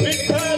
विठ्ठल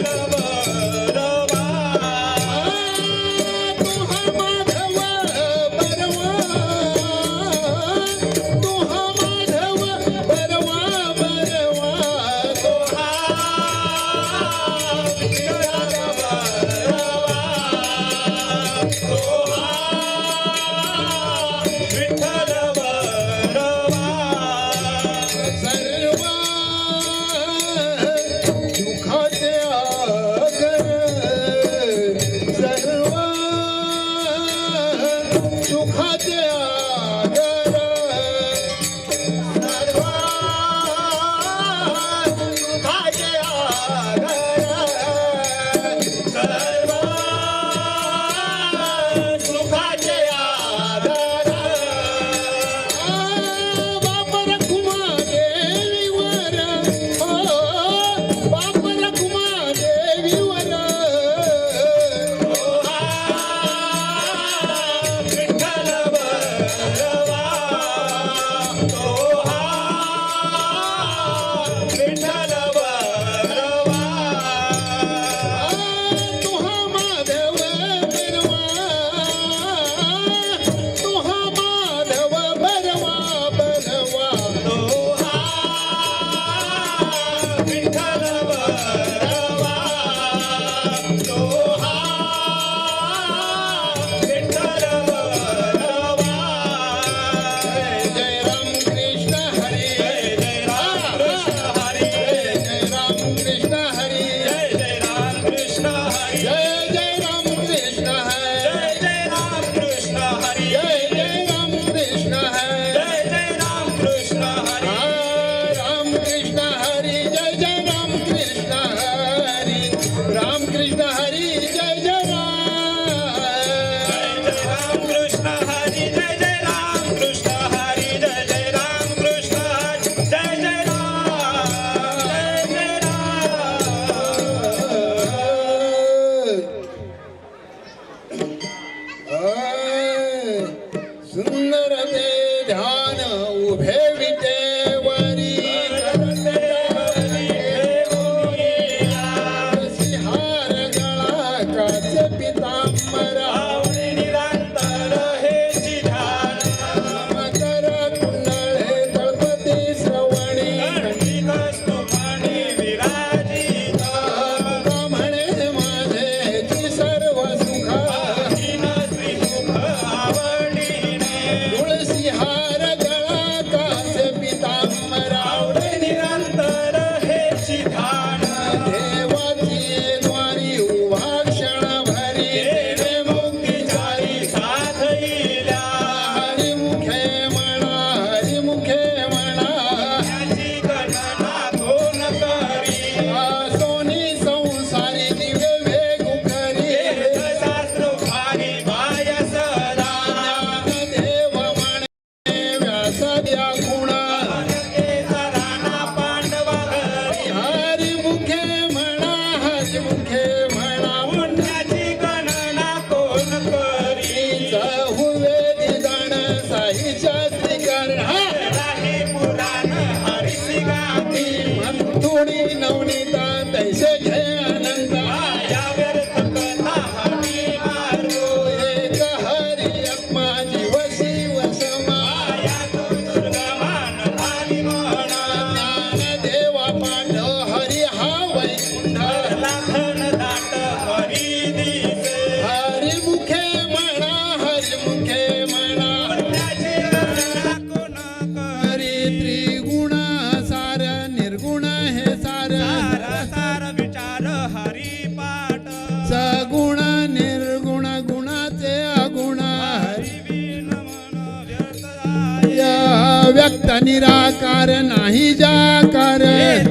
अव्यक्त निराकार नाही जाकार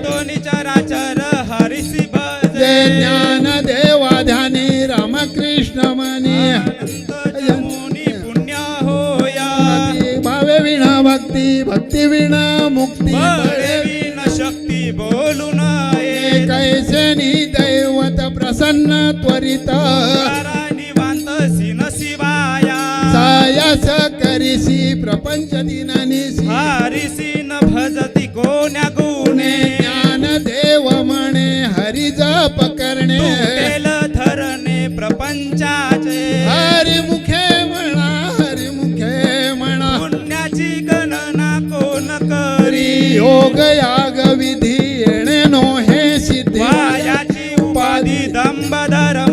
तो निचराचर हरिसी भजे जे ज्ञान देवा ध्यानी रामकृष्ण मनी मुनी पुण्य होया भावे विना भक्ती भक्ती विना मुक्ती बळे विन शक्ती बोलू नये कैसे नि दैवत प्रसन्न त्वरित निवांत सिन शिवाया सायास करिसी प्रपंच दिनानिसी हरिसी न भजती कोण्या गुणे ज्ञान देव म्हणे हरी जप करणे तुटेल धरणे प्रपंचाचे हरिमुखे म्हणा पुण्याची गणना कोण करी योग याग विधी येणे नो हे सिद्धी वायाची उपाधी दंभ धर्म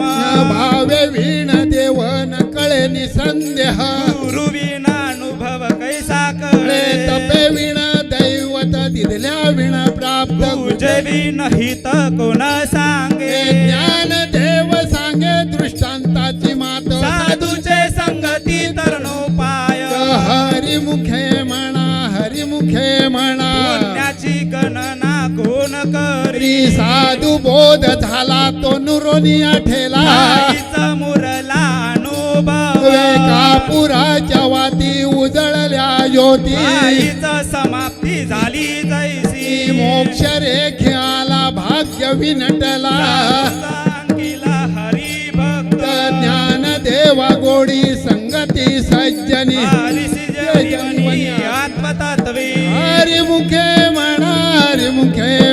भावे वीण देव न कळे निसंदेह गुरु विना अनुभव कैसा कळे तपे विण दैवत दिदल्या विण प्राप्त पूजे विन हित कोण सांगे ज्ञान देव सांगे दृष्टांताची मात साधूचे संगती तरणोपाय हरिमुखे म्हणा पुण्याची गणना कोण करी साधू बोध झाला तो नुरोनिया ठेला आईचा मुरला अनुभव कापुराच्या वाती उजळल्या ज्योती आईचा समाप्ती झाली जैसी मोक्ष रेखे आला भाग्य विनटला सांगिला हरी भक्त ज्ञान देवा गोडी संगती सज्जनी हरिसी जीवनी आत्मतत्वे हरिमुखे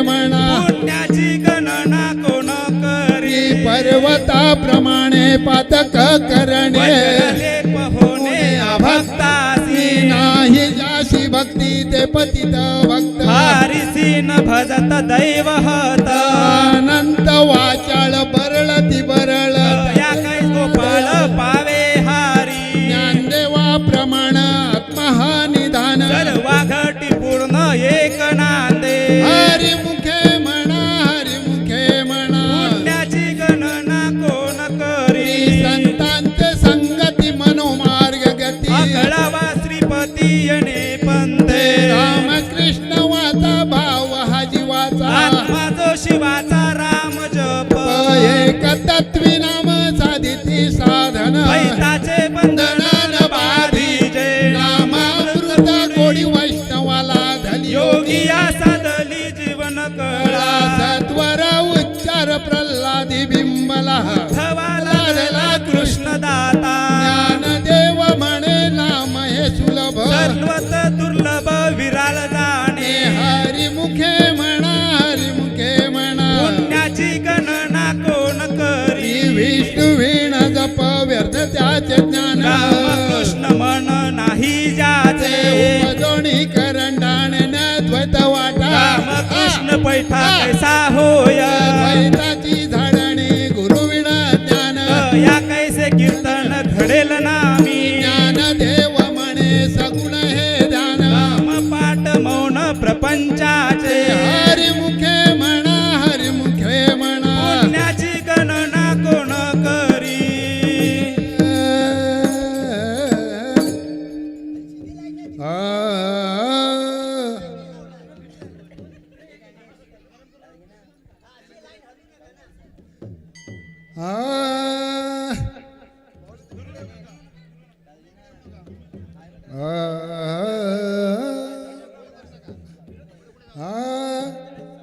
म्हणा पुण्याची गणना कोण करी पर्वताप्रमाणे पातक करणे वज्रलेप होणे अभक्तासी नाही जाशी भक्ती ते पतित भक्त हरिसी न भजत दैवहत अनंत वाचाळ बरळती बरळ या कै गोपाळ पावे हारी ज्ञानदेवा प्रमाण आत्मा हा निधान सर्वा घटी पूर्ण एक नांदे हरिमुखे म्हणा पुण्याची गणना कोण करी संतांचे संगती मनोमार्ग गती अकळावा श्रीपती येणे पंथे रामकृष्ण वाचा भाव हा जीवाचा आत्मा जो शिवाचा राम जप एक तत्वी नाम साधिती साधन पैताचे बंधन बाधीजे नामामृत गोडी वैष्णवाला धली योगिया साधली जीवन कळा सत्वर उच्चार प्रल्हादी बिंबला धवाला धला कृष्ण दाता ज्ञानदेव म्हणे नाम हे सुलभ सर्वत दुर्लभ विराल जाणे हरिमुखे म्हणा पुण्याची गणना कोण करी विष्णू वीण जप व्यर्थ त्याचे ज्ञान रामकृष्ण मन नाही जाचे उपजोणी करंडाण द्वैत वाटा रामकृष्ण पैठा कैसा होय द्वैताची झाडणी गुरुविण ज्ञान या कैसे कीर्तन घडेल नामी ज्ञान देव म्हणे सगुण हे ध्यान राम पाठ मौन प्रपंचाचे हरिमुखे म्हणा पुण्याची गणना कोण करी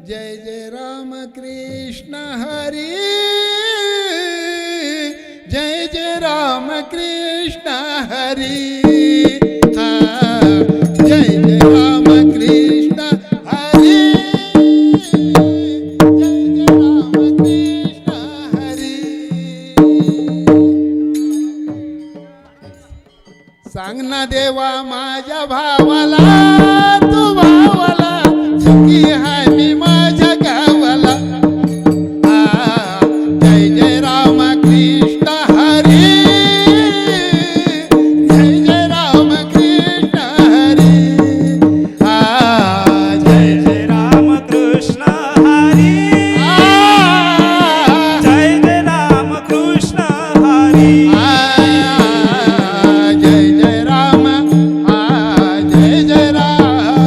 जय जय राम कृष्ण हरी जय जय राम कृष्ण हरी जय जय राम कृष्ण हरी जय जय राम कृष्ण हरी सांग ना देवा माझ्या भावाला तू भावाला सुखी हाय मी माझ्या गावाला जय जय राम कृष्ण हरी जय जय राम कृष्ण हरी जय जय राम कृष्ण हरी जय जय राम कृष्ण हरी जय जय राम जय जय राम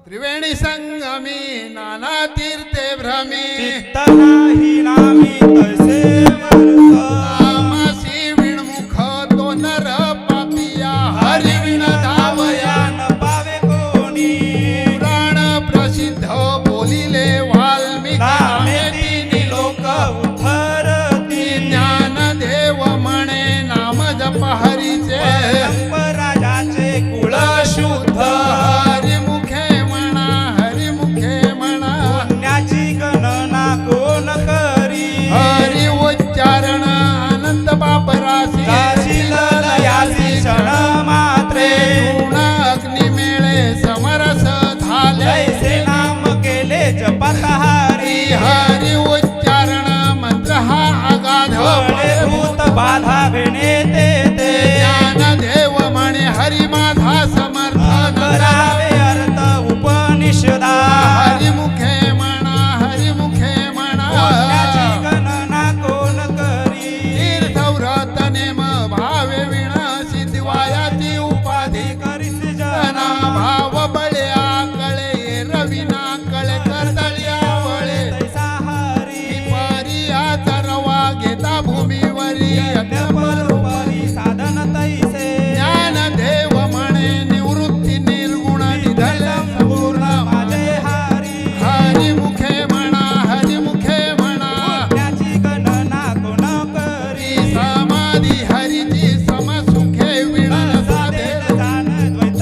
त्रिवेणी संगमी नाना तीर्थे भ्रमी चित्त नाही नामी तैसे वर्त नामासी विणमुख तो नर पापिया हरि विण धावया न पावे कोणी पुराण प्रसिद्ध बोलिले वाल्मिकी नामे तिनी लोक उद्धरती ज्ञान देव म्हणे नाम जप हरीचे राजाचे कुळ शुद्ध हरिमुखे म्हणा हरिमुखे म्हणा पुण्याची गणना कोण करी हरि उच्चारण अनंत बापरासी जाशील लयासी क्षण मात्रे गुण अग्नि मेळे समरस झाले जैसे नाम केले जपतहारी हरि उच्चारण मंत्र हा अगाध वळे भूत बाधा भेणे ते ज्ञान देव म्हणे हरि माझा समर्थ करावे अर्थ उपनिषदा हरिमुखे म्हणा हरिमुखे म्हणा पुण्याची गणना कोण करी तीर्थव्रत नेम भावे विण सिद्धिवायाची उपाधी करीस जना जना भाव बळ्या कळे रविना कळे कर्दळ्या वळे तैसा हरी परिया चरवा घेता भूमीवरी परोपरी साधन तैसे ज्ञान देव म्हणे निवृत्ती निर्गुण निधन पूर्ण माझे हारी हरिमुखे म्हणा हरिमुखे म्हणा पुण्याची गणना कोण करी समाधी हरिची समसुखे विणन साधे जाण द्वैत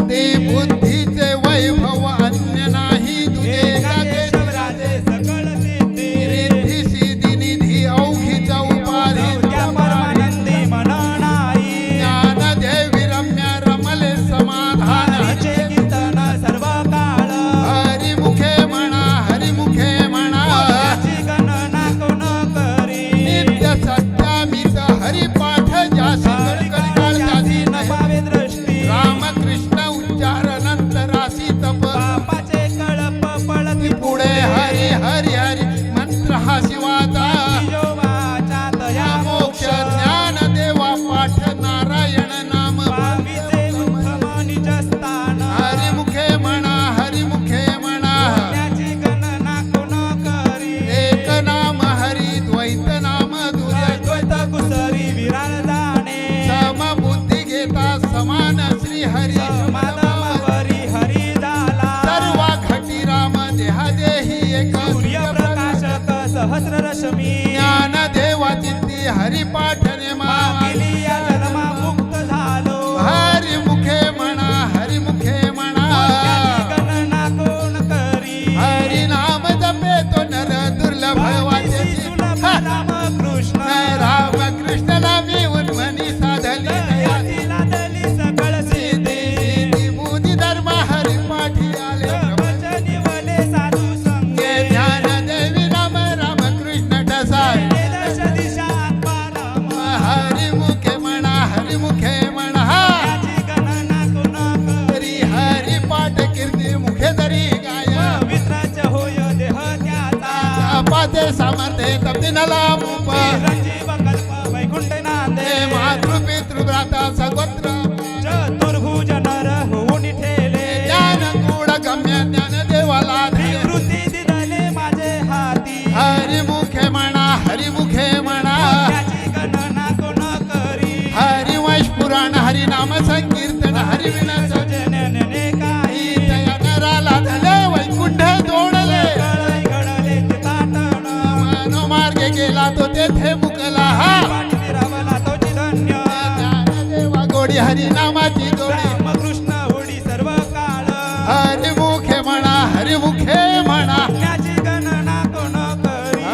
ते बुद्धीचे वैभव अन्य नाही तुझे एकाचे केशवराजे सकळ सिद्धी रिद्धी सिद्धी निधी औघीच उपाधी त्या परमानंदी मन नाही ज्ञान देवी रम्य रमले समाधान हरीचे कीर्तन सर्व काळ हरिमुखे म्हणा हरिमुखे म्हणा पुण्याची गणना कोण करी नित्य सत्यामित हरिपाठ जासी कळकळकाळ जासी न नाही पावे दृष्टी रामकृष्ण उच्चार नंतरासी तप पापाचे कळप पळती पुढे हरी हरी हरी मंत्र हा शिवाचा जोवाच्या दया मोक्ष ज्ञान देवा पाठ नारायण नाम पावीचे उत्तम निज स्थान हरिमुखे म्हणा हरिमुखे म्हणा पुण्याची गणना कोण करी एक नाम हरी द्वैत नाम दुर्य द्वैत कुसरी विरार जाणे समबुद्धी घेता समान श्री हरी माधवावरी हरी झाला सर्व घटी राम देहा देही एक सूर्यप्रकाशक सहस्र रश्मी ज्ञान देवा चित्ती हरिपाठ नेमा मागिली या जन्मा मुक्त झालो हरिमुखे म्हणा हरिमुखे म्हणा पुण्याची गणना कोण करी हरी नाम जपे तो नर दुर्लभ वाचे सुलभ रामकृष्ण राम कृष्ण नामी उन्मनी साधली दयाची लादली सकळ सिद्धी बुद्धी धर्म हरिपाठी आले वचनी वले साधू संगे ज्ञान देवी राम राम कृष्ण ठसाय दश दिशा आत्माराम हरिमुखे म्हणा हरिमुखे म्हणा पुण्याची गणना कोण हरी हरी पाठ कीर्ती मुखे तरी गाय पवित्रच होय देह त्याचा पाते सामर्थे तब्दिनला मूप संजीव कल्प वैकुंठ नांदे मातृपितृ भ्राता सगोत्र चतुर्भुज नर होऊन ठेले ज्ञान गुण गम्य ज्ञान देवाला धरे निवृत्ती दिले माझे हाती हरिमुखे म्हणा हरिमुखे म्हणा पुण्याची गणना कोण करी हरिवंश पुराण हरिनाम संकीर्तन हरिविनाश सजने काही तया नराला धले वैकुंठ जोडले कळई घडले चिताटण मनोमार्गे गेला तो तेथे मुकला हा पाठी फिरवला तो चिधन्य देवा गोडी हरिनामाची गोडी रामकृष्ण होडी सर्व काळ हरिमुखे म्हणा हरिमुखे म्हणा पुण्याची गणना कोण करी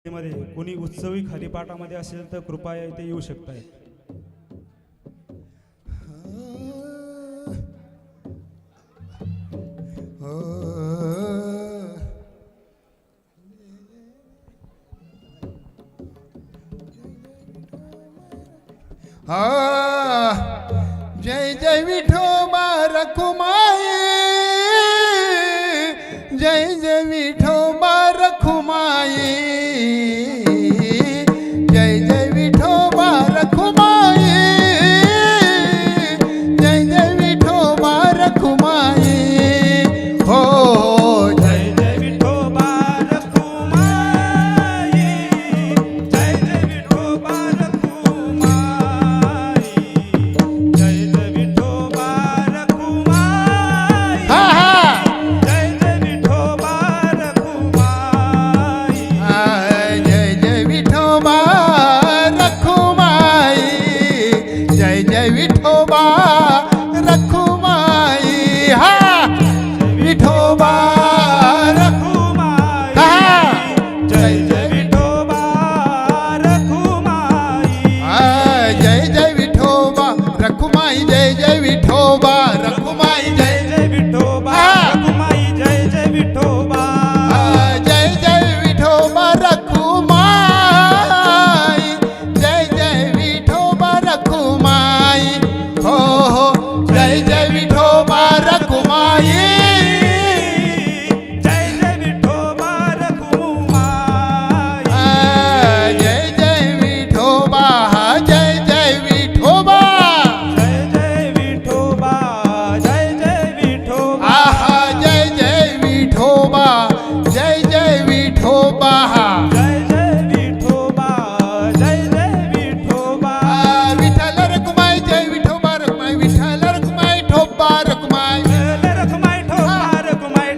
मध्ये कोणी उत्सवी हरिपाठामध्ये असेल तर कृपया इथे येऊ शकताय. जय जय विठोबा रखुमाई जय जय विठोबा रखुमाई जय जय विठोबा रखुमाई जय जय विठोबा रखुमाई हो जय जय विठोबा रखुमाई जय जय विठोबा रखुमाई जय जय विठोबा रखुमाई हा हा जय जय विठोबा रखुमाई जय जय विठोबा रखुमाई जय जय विठोबा रखुमाई हा विठोबा रखुमाई हा जय जय विठोबा रखुमाई जय जय विठोबा रखुमाई जय जय विठोबा रखुमाई जय जय जय विठोबा रखुमाई जय जय विठोबा जय जय विठोबा रखुमाई जय जय विठोबा रखुमाई हो हो जय जय विठोबा रखुमाई जय जय विठोबा रखुमाई जय जय विठोबा जय जय विठोबा जय जय विठोबा जय जय विठोबा आहा जय जय विठोबा जय जय विठोबा जय जय विठोबा जय जय विठोबा विठ्ठल रखुमाई जय विठोबा रखुमाई विठ्ठल रखुमाई ठोबा रखुमाई रखुमाई ठोबा रखुमाई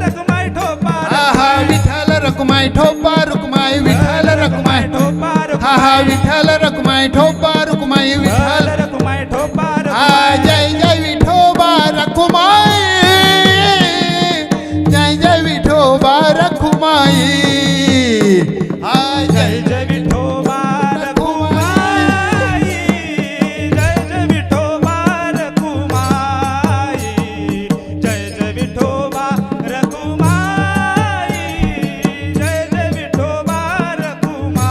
रखुमाई ठोबा आहा विठ्ठल रखुमाई ठोबा रखुमाई विठ्ठल रखुमाई ठोबा हा हा विठ्ठल रखुमाई ठोबा रखुमाई विठ्ठल रखुमाई ठोबा जय जय विठोबा रखुमाई जय जय विठोबा रखुमाई जय जय विठोबा रखुमाई जय जय विठोबा रखुमाई जय जय विठोबा रखुमाई जय जय विठोबा रखुमाई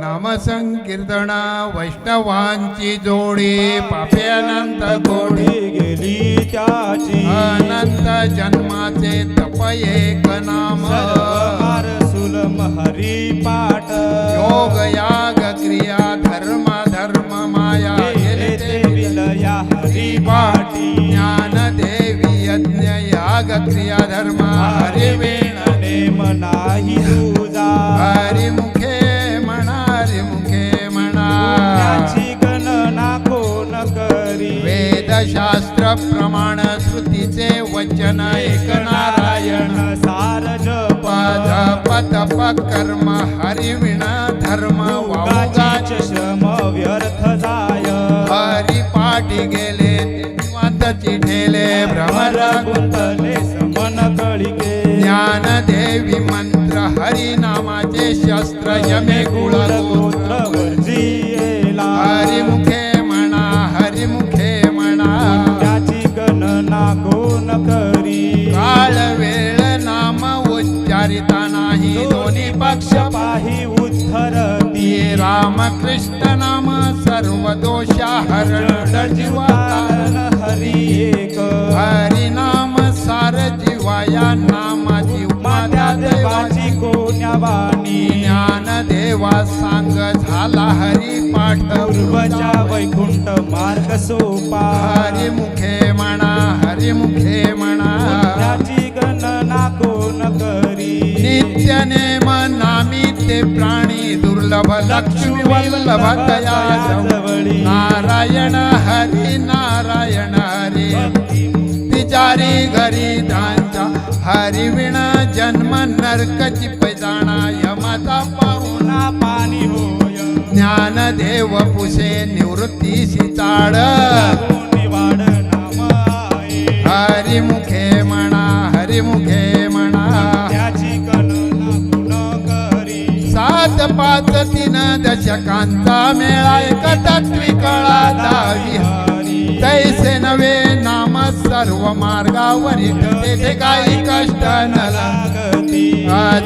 नाम संकीर्तना वैष्णवांची जोडी पापे अनंत गोडी गोडी गेली त्याची अनंत जन्माचे तप एक नाम सर्वकार सुलम हरी पाठ योग याग क्रिया धर्म धर्म माया गेले ते विलया हरी पाटी ज्ञान देवी यज्ञ याग क्रिया धर्म हरि हरिवेण नेम नाही तुझा हरि मुखे म्हणा हरि मुखे म्हणा त्याची गणना कोण करी वेदशास्त्र प्रमाण श्रुतीचे वचन एक नारायण सार जप पद तप कर्म हरिविण धर्म वावगाचे उगाचीच श्रम व्यर्थ जाय हरि पाठी गेले वादची ठेले भ्रमर गुंतले समन कळिके ज्ञान देवी मंत्र हरि नामाचे शस्त्र यमे गुळ गोत्र वर्जिला हरि मुखे म्हणा हरि मुखे म्हणा त्याची गणना कोण करी काळ वेळ नाम उच्चारिता नाही दोन्ही पक्ष पाही उद्धरती राम कृष्ण नाम सर्व दोषा हरण जीवा कारण हरी एक हरि नाम सार जीवाया नामाची माझ्या उपाध्या देवाची कोण्यावाणी ज्ञान देवा सांग झाला हरी पाठ पूर्वच्या वैकुंठ मार्ग सोपा हरि मुखे म्हणा हरि मुखे म्हणा त्याची गणना कोण करी नित्य नेम नामी ते प्राणी दुर्लभ लक्ष्मी वल्लभ दया जवळी नारायण हरी नारायण हरी तिचारी घरी दांचा हरिविण जन्म नरकची पैजाणा यमाचा पाहुणा ना पाणी होय ज्ञानदेव पुसे निवृत्तीशी चाड निवाड नाम आहे हरिमुखे म्हणा हरिमुखे म्हणा त्याची गणना कोण करी सात पाच तीन दशकांचा मेळा एक तत्वी कळा दहावी तैसे नवे नाम सर्व मार्गावरी तेथे काही कष्ट न लागती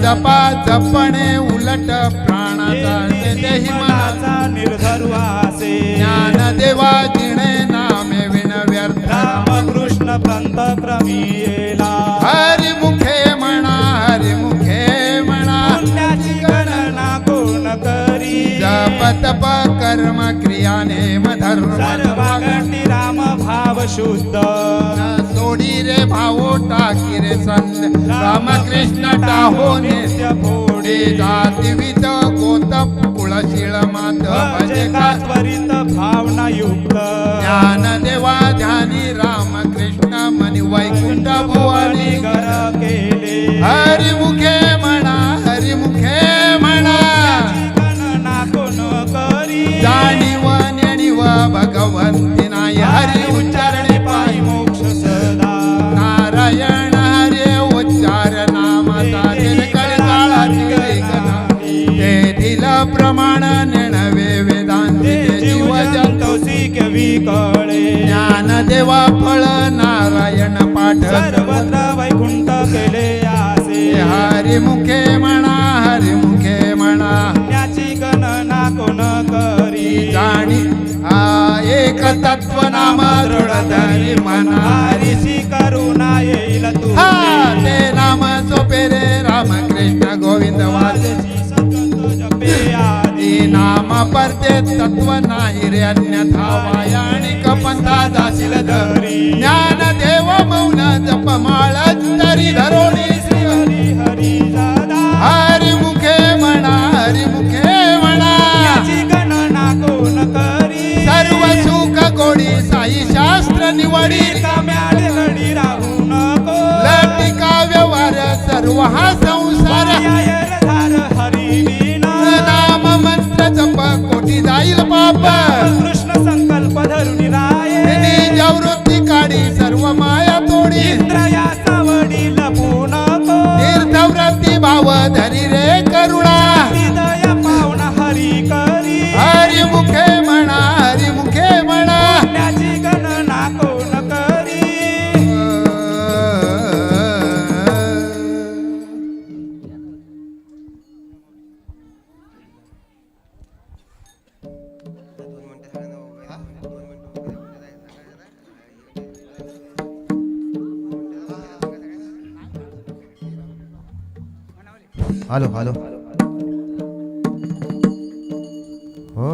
जपा जपणे उलट प्राणाचा तेथेही मनाचा निर्धार वासे ज्ञान देवा जिणे नामे विण व्यर्थ रामकृष्ण पंथ क्रमी येला हरी मुखे म्हणा हरी मुखे म्हणा पुण्याची गणना कोण करी जप तप कर्म क्रिया नेम धर्म सर्वांगठी राम भाव शुद्ध सोडी रे भावो टाकी रे संत रामकृष्ण टाहो नित्य फोडे जाती विध गोत कुळशीळ मात भजे का त्वरित भावना युक्त ज्ञान देवा ध्यानी रामकृष्ण मनी वैकुंठ भुवनी घर केले हरी मुखे म्हणा हरी मुखे म्हणा गणना कोण करी जाणीव नेणीव भगवंती नाही हरी उच्चारणे पायी मोक्ष सदा नारायण हरे उच्चार नामाचा तिलकळ काळाची लेखना तेथील प्रमाण नेणवे वेदांती जीव जंतोसी कवी कळे ज्ञान देवा फळ नारायण पाठ सर्वत्र वैकुंठ केले आसे हरी मुखे म्हणा हरी मुखे म्हणा पुण्याची गणना कोण करी जाणी एक तत्व नाम दृढ धरी मना ऋषी करुणा येईल तू हा ते नाम सोपे रे रामकृष्ण गोविंद वाजे जपे आदी नाम परते तत्व नाही रे अन्यथा वायाणिक पंथा जाशील धरी ज्ञान देव मौन जप माळ तरी धरोणी श्री हरी हरी दादा हरी मुखे म्हणा हरी मुखे म्हणा पुण्याची गणना कोण करी सर्व सुख गोडी साई शास्त्र निवडी काम्याडे घडी राहू नको लटिका व्यवहार सर्व हा संसार धार हरी विना नाम मंत्र जप कोटी जाईल पाप कृष्ण संकल्प धरुणी राये निजवृत्ती काढी सर्व माया तोडी इंद्रया सावडी लपू नको तीर्थव्रती भाव धरी रे करुणा हृदय पावना हरी करी हरी मुखे म्हणा हरी मुखे म्हणा पुण्याची गणना कोण करी हॅलो हॅलो हो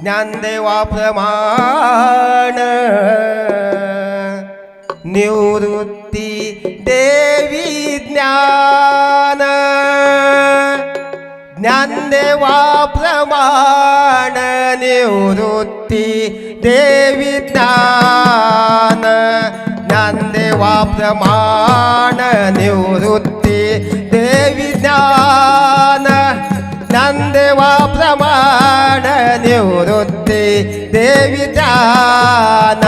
ज्ञानदेवा प्रमाण निवृत्ती देवी ज्ञान ज्ञानदेवा प्रमाण निवृत्ती देवी ज्ञान ज्ञानदेवा प्रमाण निवृत्ती देवी ज्ञान ज्ञानदेवा प्रमाण निवृत्ती देवी ज्ञान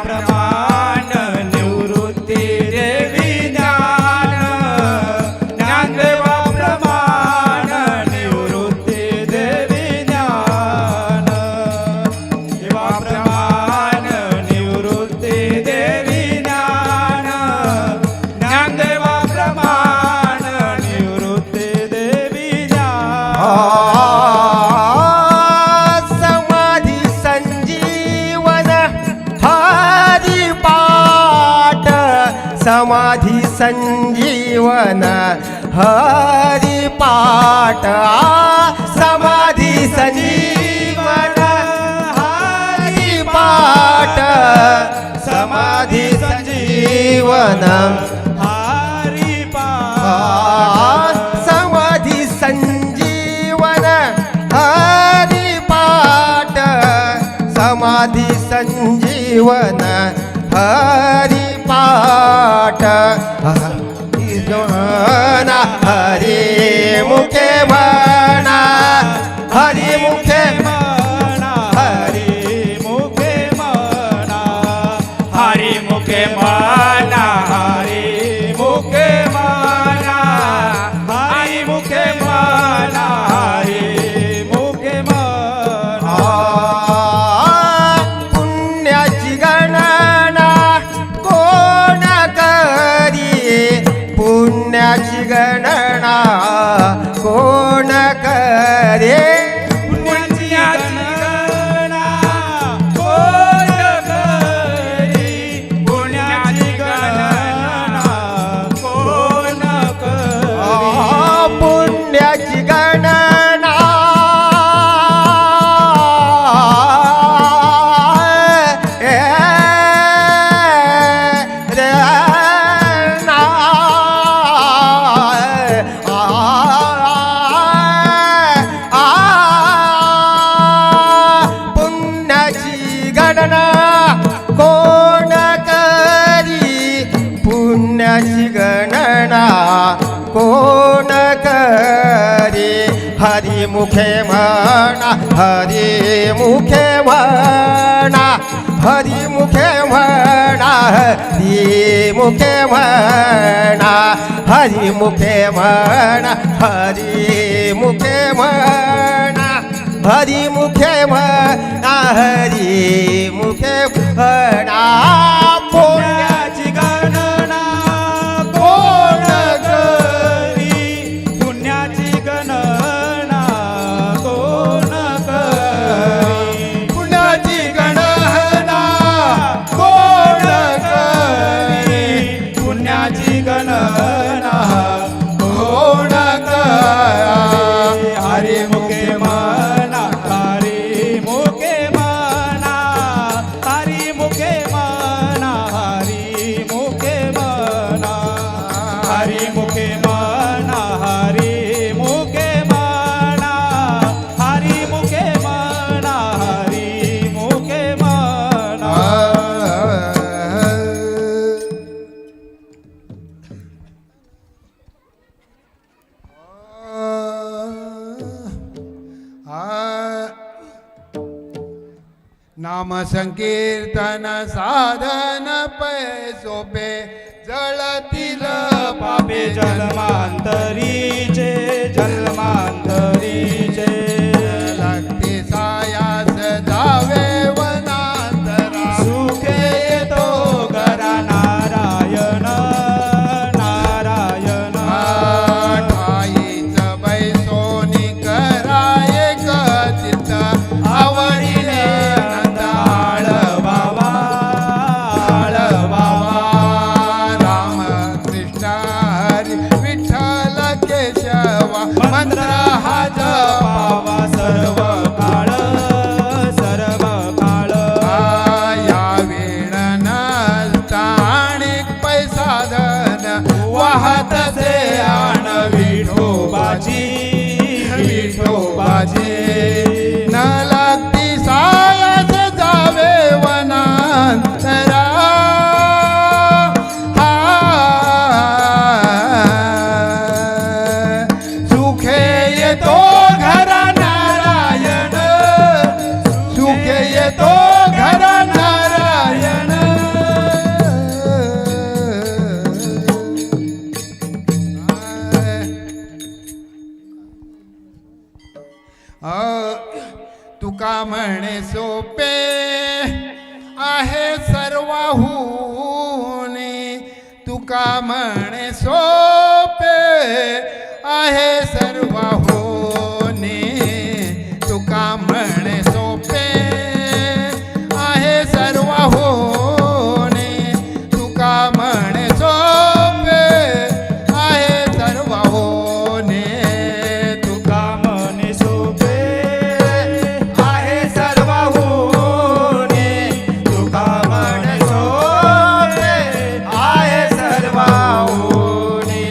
प्रमाण निवृत्ती देवी ज्ञान ज्ञानदेवा प्रमाण निवृत्ती देवी ज्ञान देवा प्रमाण निवृत्ती देवी ज्ञान ज्ञानदेवा प्रमाण निवृत्ती देवी ज्ञान समाधी संजीवन हरी पाठ समाधी संजीवन हरी पाठ समाधी संजीवन हरी पाठ समाधी संजीवन हरी समाधी संजीवन हरी पाठ समाधी संजीवन संजीवन हरी पाठ म्हणा हरी मुखे म्हणा हरी मुखे म्हणा हरी मुखे म्हणा हरी मुखे म्हणा हरी मुखे म्हणा हरी मुखे म्हणा हरी मुखे म्हणा पुण्याची गणना कोण करी पुण्याची गणना कोण करे पुण्याची गणना कोण करी पुण्याची गणना कोण करी पुण्याची गणना पुण्याची गणना कोण करी पुण्याची गणना कोण करी हरी मुखे म्हणा हरी मुखे म्हणा हरी मुखे म्हणा हरी मुखे म्हणा हरी मुखे म्हणा हरी मुखे म्हणा हरी मुखे म्हणा हरी मुखे म्हणा पुण्याची गणना कोण करी पुण्याची गणना कोण करी पुण्याची गणना कोण करी पुण्याची गणना कोण करी हरी मुखे म्हणा हरी मुखे म्हणा हरी मुखे म्हणा हरी मुखे म्हणा हरी मुखे म्हणा हरी मुखे म्हणा हरी मुखे म्हणा हरी मुखे म्हणा नाम संकीर्तन साधन पै सोपे जळतील पापे जन्मांतरीचे जन्मांतरीचे लागते सायास जावे वनांतरा सुखे येतो घरा नारायण नारायण ठाईच बैसोनी कराये चित्त आवडीने नंदाळ बाबा राम कृष्ण हरी विठ्ठल केशवा मंत्र हा बाबा सर्व काळ सर्व काळ या वेळ नसताणिक पैसाधन वाहत से आण विठोबाची विठोबाची न लागती सायास जावे वनांतरा सुखे येतो घरा नारायण सुखे येतो घरा नारायण तुका म्हणे सोपे आहे सर्वाहुनी तुका म्हणे सोपे आहे सर्वाहुनी तुका म्हणे सोपे आहे सर्वाहुनी तुका म्हणे सोपे आहे सर्वाहुनी तुका म्हणे सोपे आहे सर्वाहुनी तुका म्हणे सोपे आहे सर्वाहुनी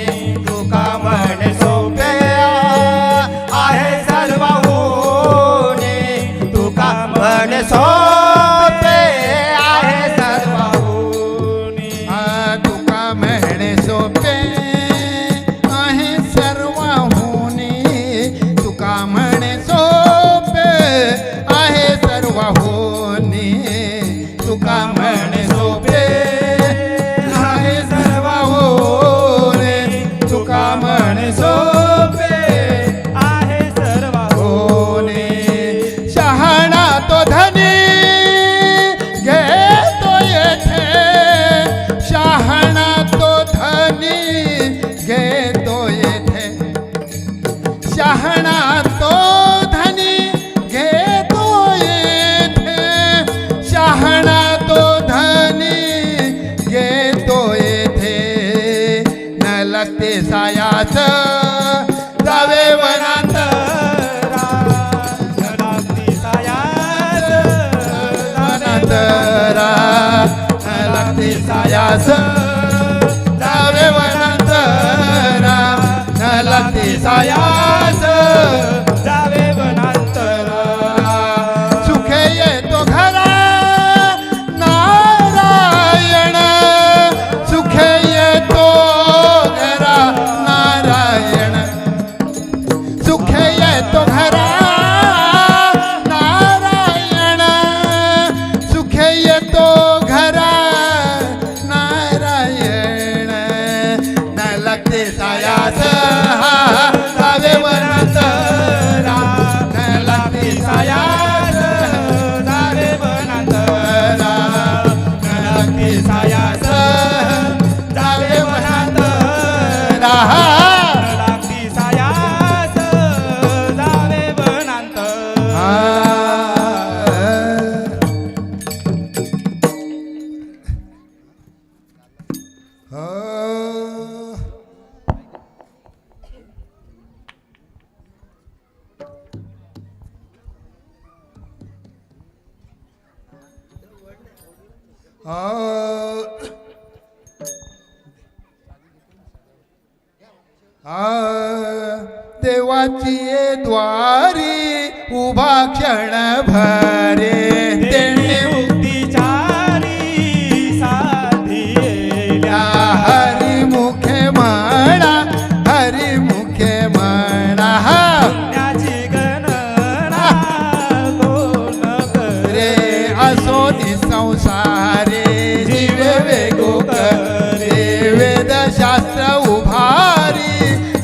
तुका म्हणे सोपे आहे सर्वाहुनी तुका म्हणे सोपे आहे सायास जावे वनांतरा न लागते सायास जावे वनांतरा सुखे येतो घरा नारायण सुखे येतो घरा नारायण सुखे येतो घरा नारायण सुखे येतो घरा नारायण न लागते सायास जावे वनांतरा न लागते सायास जावे वनांतरा न लागते सायास जावे वनांतरा लागती सायास जावे वनांतरा देवाची ये द्वारी उभा क्षण भरे तेणे मुक्तीचारी साधिला हरिमुखे म्हणा हरिमुखे म्हणा पुण्याची गणना कोण करे रे असो संसारे जीवे वेगो करे वेदशास्त्र उभारी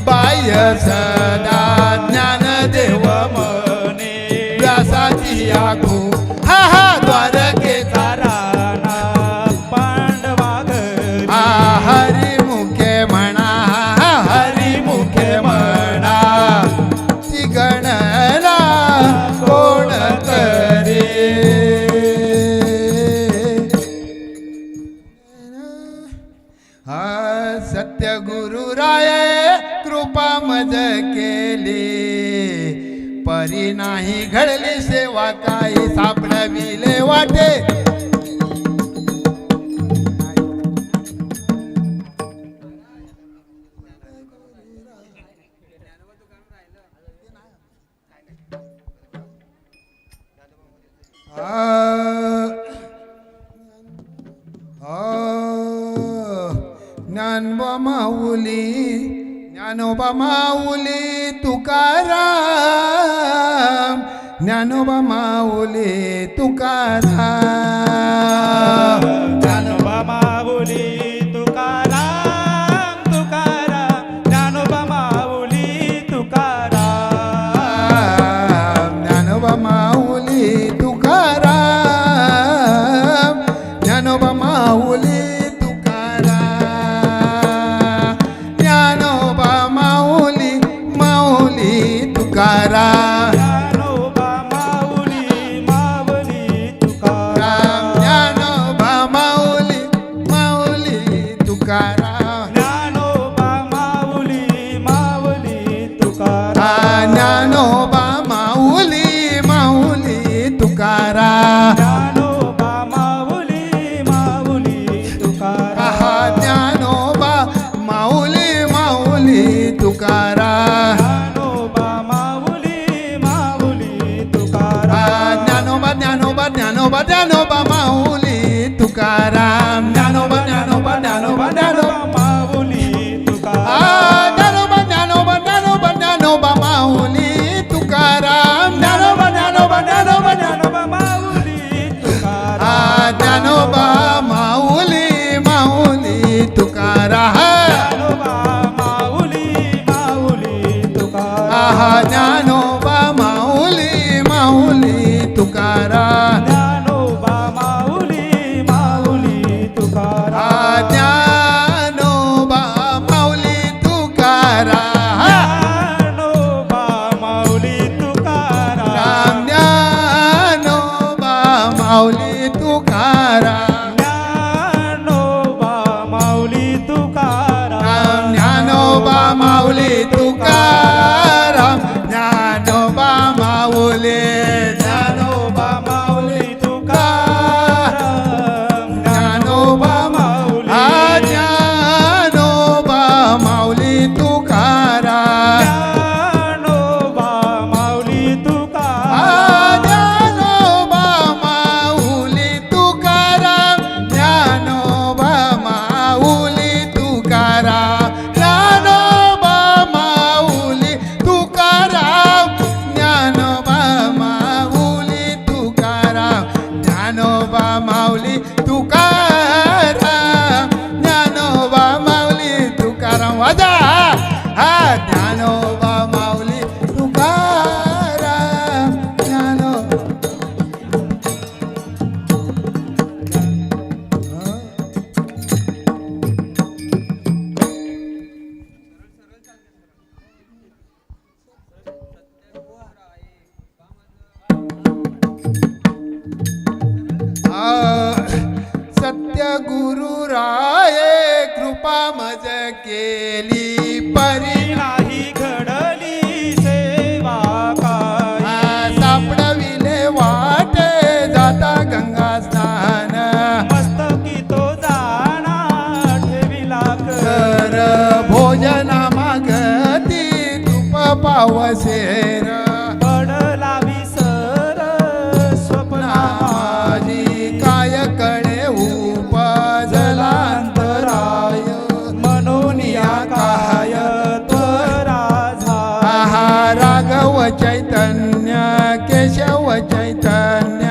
बाह्य सदा ज्ञान देव मने व्यासाची आखू हा हा द्वारकेचा राणा पांडवा घरी हरिमुखे म्हणा हरिमुखे म्हणा ती गणना कोण करे सत्य गुरुराय कृपा मज केली परी नाही घडली सेवा काही सापडविले वाटे ज्ञानोबा माऊली ज्ञानोबा माऊली तुकाराम ज्ञानोबा माऊली तुकाराम ज्ञानोबा माऊली तुकाराम तुकाराम ज्ञानोबा माऊली तुकाराम ज्ञानोबा माऊली तुकाराम ज्ञानोबा माऊली तुकाराम ज्ञानोबा माऊली माऊली तुकाराम ज्ञानोबा माऊली माऊली तुकाराम ज्ञानोबा माऊली माऊली तुकाराम ज्ञानोबा माऊली माऊली तुकाराम ज्ञानोबा माऊली माऊली तुकाराम ज्ञानोबा माऊली माऊली तुकाराम ज्ञानोबा माऊली माऊली तुकाराम ज्ञानोबा माऊली माऊली तुकाराम ज्ञानोबा ज्ञानोबा ज्ञानोबा ज्ञानोबा माऊली तुकाराम ज्ञानोबा ज्ञानोबा ज्ञानोबा ज्ञानोबा माऊली तुकाराम ज्ञानोबा ज्ञानोबा ज्ञानोबा ज्ञानोबा माऊली तुकाराम ज्ञानोबा ज्ञानोबा ज्ञानोबा ज्ञानोबा माऊली तुकाराम ज्ञानोबा माऊली माऊली तुकाराम ज्ञानोबा माऊली माऊली तुकाराम ज्ञानोबा माऊली माऊली तुकाराम ज्ञानोबा माऊली केली परी नाही घडली सेवा काय सापडविले वाटे जाता गंगा स्नान मस्तकी तो जाणा ठेविला कर भोजना मागती तुप पावसेर पडला विसर स्वप्ना माझी काय कळे उपजलांतराय मनोनिया काय त्वरा आहा राघव चैतन्य केशव चैतन्य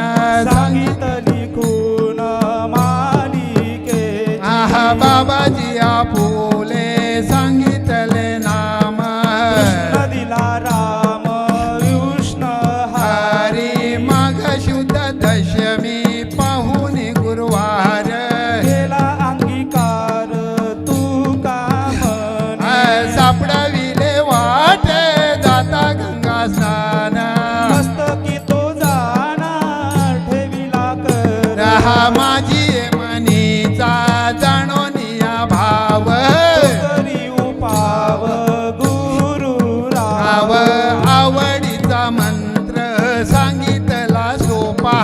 सांगितली खून मालिके आहा बाबाजी आपुले सांगितले नाम कृष्ण दिला राम विष्णु हरी माघ शुद्ध दशमी पाहुन गुरुवार केला अंगीकार तू काम सापडविले वाटे जाता गंगा स्नान मस्तकी तो जाणा ठेविला कर रहा माझी मनीचा जाणोनिया भाव करी उपाव गुरु भाव राव आवडीचा मंत्र सांगितला सोपा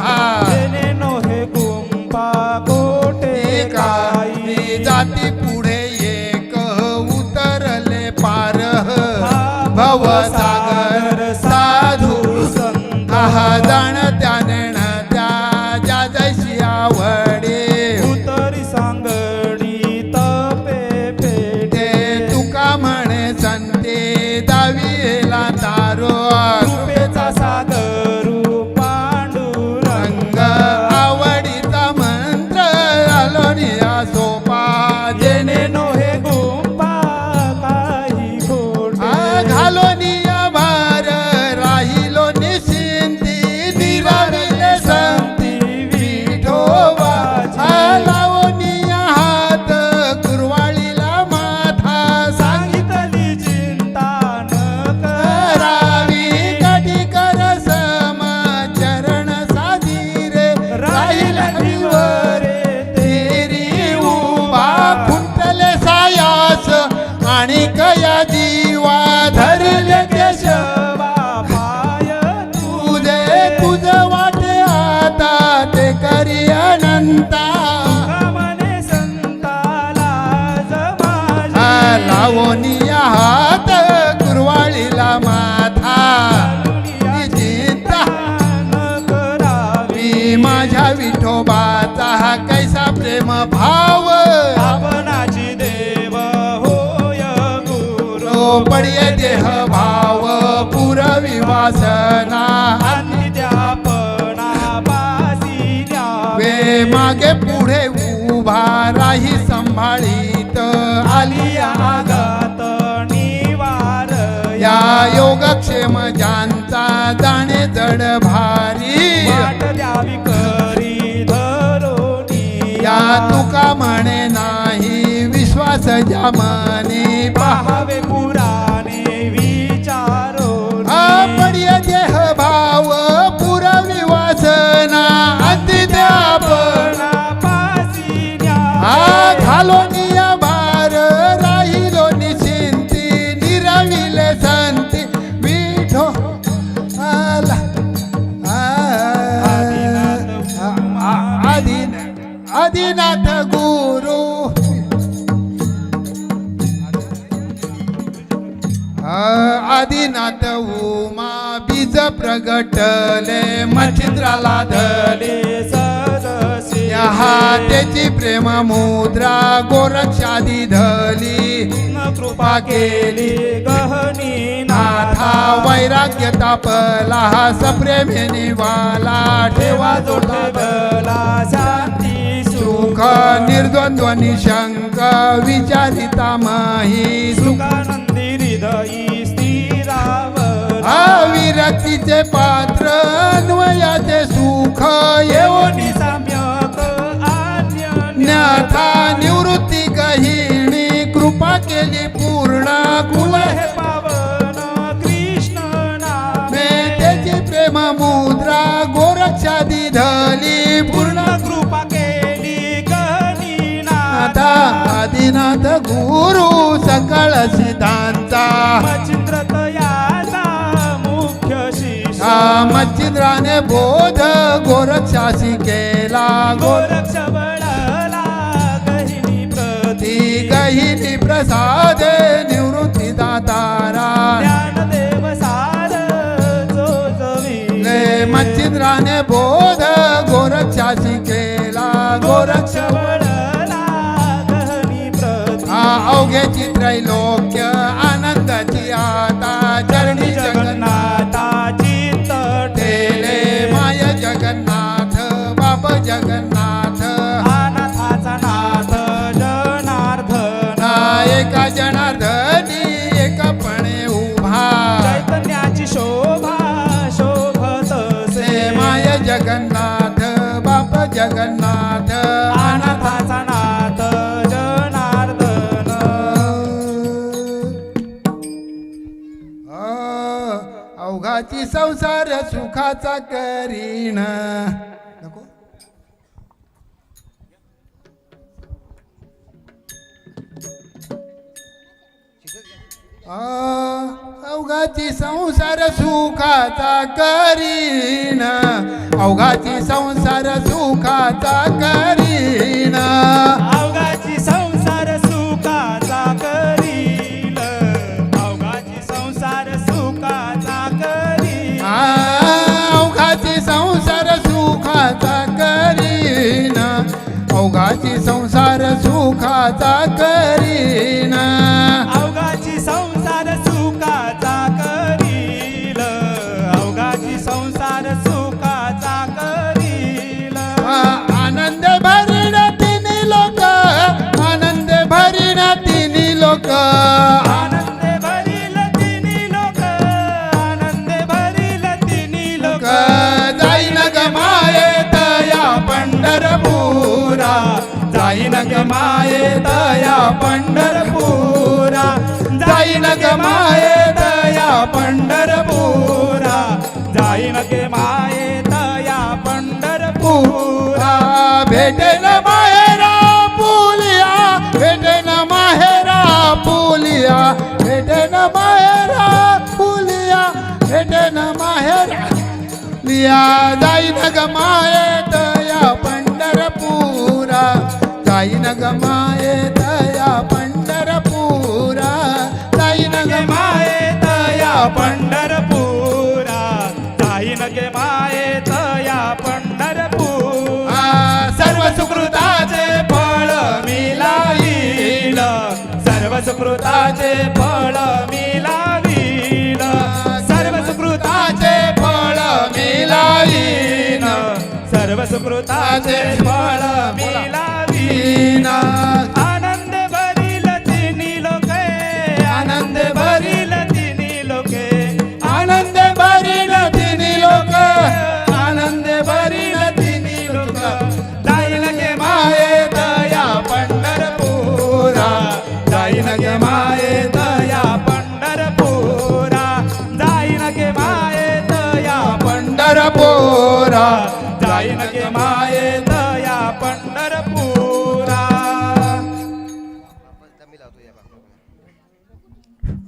जेणे नोहे गुंपा कोटे काही जाती पुढे एक उतरले पार भवसागर साधू संत आहा जाण त्याने त्या ज्या जशी आवडे उतरी सांगडी तपे ते पेटे तुका म्हणे संते दावीला तारो कृपेचा सागरू रंग पांडुरंग आवडीचा मंत्र आलोनिया सोपा जेणे जेणे नोहे गुंपा काही खोटे घालोनिया भार राहिलो निशिंती निराविले संती विठोबा लावनिया हात कुरवाळीला माथा सांगितली चिंता न रावी कधी कर सम चरण साधीरे राहिला वरे तेरी उभा खुंटले सायास आणि कया जीवा धरले केश केशवा पाय तुझे तुझ वाटे आता ते करी अनंता मने संताला जमाजे लावोनिया हात कुरवाळीला माथा चिंता न करावी मी माझ्या विठोबाचा हा कैसा प्रेम भाव आपणाची देव होय गुरु पडिये देह भाव पुरवी वासना अध्यापना बासी द्यावे वे मागे पुढे उभा राही संभाळीत आली आगात निवार या योगक्षेम ज्यांचा जाणे जड भारी वाट द्यावी करी धरोनी या तुका म्हणे नाही विश्वास ज्या मनी पाहावे पुराणे विचारो पडिये देह भाव पुरवी वासना अध्यापन पासी घालोनिया भार राहिलो निशिंती निरविले संती विठो आला आदिनाथ गुरु आदिनाथ उमा बीज प्रगटले मच्छिंद्राला धले सदस्य त्याची प्रेम मुद्रा गोरक्षादी धली कृपा केली गहनी नाथा वैराग्य तापला सप्रेमे निवाला ठेवा जोडा ठेवला शांती सुख निर्द्वंद्व निशंक विचारिता माही सुखानंदी हृदयी स्थिरावर विरक्तीचे पात्र अन्वयाचे सुख येऊन साम्यक न्याथा निवृत्ती गहिणी कृपा केली पूर्ण कुल हे पावन कृष्ण नामे त्याची प्रेम मुद्रा गोरक्षादी धली पूर्ण पूर्ण कृपा केली गहनी आता आदि साईनाथ गुरु सकळ सिद्धांचा मच्छिंद्र तयाचा मुख्य शिष्य मच्छिंद्राने बोध गोरक्षासी केला गोरक्ष बळला गहिनी प्रती गहिनी प्रसाद निवृत्ती दातारा ज्ञानदेव सार जो जविले मच्छिंद्राने बोध गोरक्षासी केला गोरक्ष बळला गहिनी प्रती अवघ्याची त्रैलोक्य आनंदाची आता चरणी जगन्नाथाची ठेले माय जगन्नाथ बाप जगन्नाथ अनाथाचा नाथ जनार्दन एका जनार्दनी एकपणे उभा चैतन्याची शोभा शोभत से माय जगन्नाथ बाप जगन्नाथ अनाथाचा नाथ जनार्दन अवघाची संसार सुखाचा करीण नको अवघाची संसार सुखाचा करीण अवघाची संसार सुखाचा करीण अवघाची संसार सुखाचा करील अवघाची संसार सुखाचा करील अवघाची संसार सुखाचा करीन अवघाची संसार सुखाचा करीन अवघाची संसार सुखाचा करील अवघाची संसार सुखाचा करील आनंद भरीन तिन्ही लोक आनंद भरीन तिन्ही लोक आनंद भरील तिन्ही लोक आनंद भरील तिन्ही लोक जाईन ग मायेत या पंढरपुरा जाईन ग मायेत या पंढरपुरा जाईन ग मायेत या पंढरपुरा जाईन गे मायेत या पंढरपुरा भेटेन माहेरा पुलिया भेटेन माहेरा पुलिया भेटेन माहेरा पुलिया भेटेन माहेरा लिया जाईन ग मायेत या पंढरपुरा जाईन ग मायेत या पंढरपुरा जाईन ग मायेत या पंढरपुरा जाईन गे मायेत या पंढरपुरा सर्व सुकृताचे फळ मिळाईल सर्व सुकृताचे फळ मिळावील सर्व सुकृताचे फळ मिळाईल सर्व सुकृताचे फळ मिळावील आनंद भरील तिन्ही लोके आनंद भरील तिन्ही लोके आनंद भरील तिन्ही लोक आनंद भरील तिन्ही लोक जाईन गे मायेत या पंढरपुरा जाईन गे मायेत या पंढरपुरा जाईन गे मायेत या पंढरपुरा जाईन गे मायेत या पंढरपुरा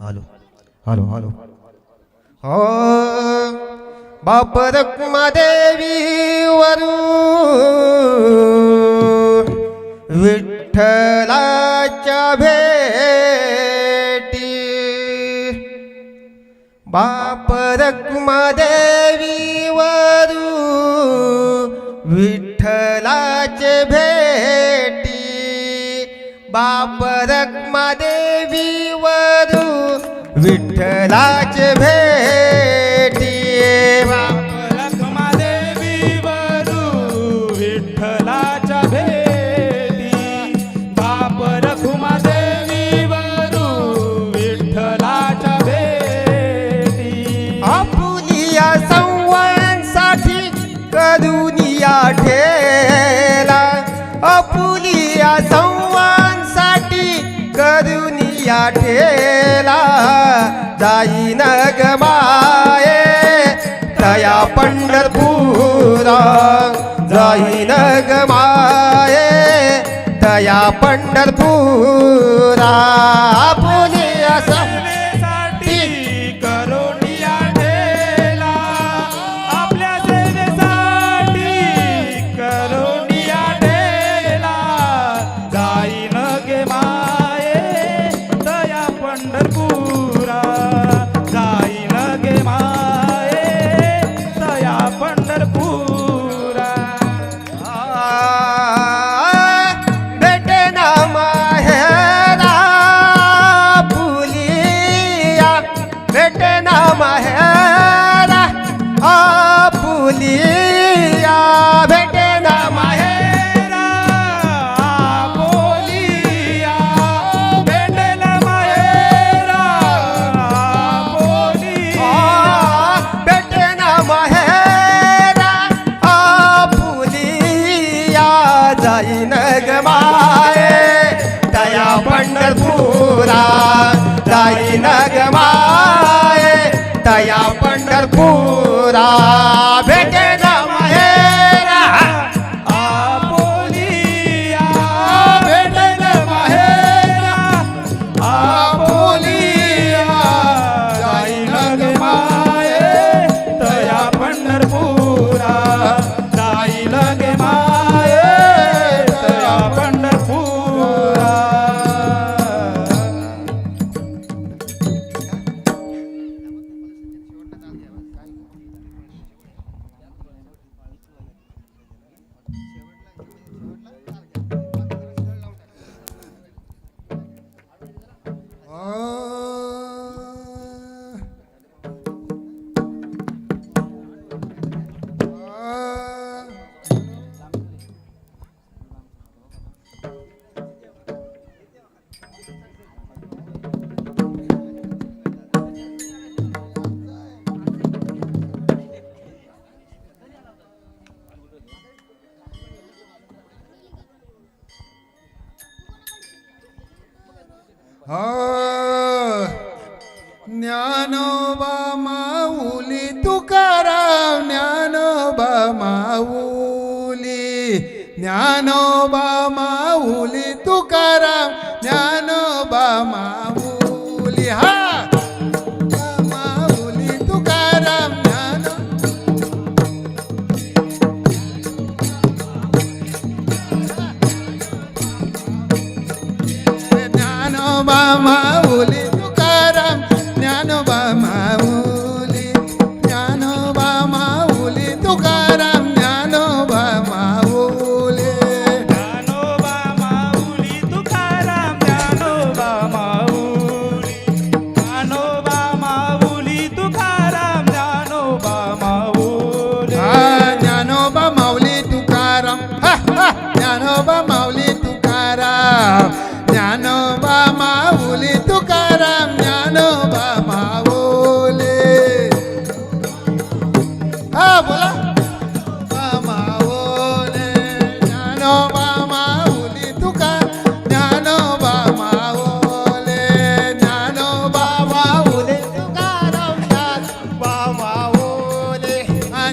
हॅलो हॅलो हॅलो हो बाप रखुमादेवी वरू विठ्ठलाच्या भेटी बाप रखुमादेवी वरू विठ्ठलाचे भेटी बाप रखुमादेवी वरू विठ्ठलाचे भेटी बाप रखुमादेवी वरू विठ्ठलाच्या भेटी बाप रखुमादेवी वरू विठ्ठलाच्या भेटी आपुलिया संवांसाठी करुनिया ठेला आपुलिया संवांसाठी करुनिया ठेला जाईन ग माये तया पंढरपुरा जाईन ग माये तया पंढरपुरा आपुलिया सेवेसाठी करोनिया ठेला आपल्या सेवेसाठी करोनिया ठेला जाईन गे माये तया पंढरपुरा जाईन गे माये तया पंढरपुरा बेटे ना माहेरा पुलिया बेटे ना माहेरा पुलिया बेटे ना माहेरा बोलिया भेटेल माहेरा बोलिया बेटे ना माहेरा पुलिया जाईन गमाये तया पंढरपुरा जाईन गमाये तया पंढरपुरा बेटे ना माहेरा बोलिया भेटेल माहेरा बोलिया जाईन गे माये तया पंढरपुरा जाईन गे माये तया पंढरपुरा ज्ञानोबा माऊली तुकाराम ज्ञानोबा माऊली ज्ञानोबा माऊली तुकाराम ज्ञानोबा माऊली हा माऊली तुकाराम ज्ञानोबा माऊली तुकाराम ज्ञानोबा माऊली ज्ञानोबा माऊली तुकाराम ज्ञानोबा माऊली ज्ञानोबा माऊली तुकाराम ज्ञानोबा माऊली ज्ञानोबा माऊली तुकाराम ज्ञानोबा माऊली हा ज्ञानोबा माऊली तुकाराम हा, हा, ज्ञानोबा माऊली तुकाराम ज्ञानोबा माऊली तुकाराम ज्ञानोबा माऊली हा बोला माऊली ज्ञानोबा माऊली तुकाराम ज्ञानोबा माऊली ज्ञानोबा माऊली तुकाराम ज्ञानोबा माऊली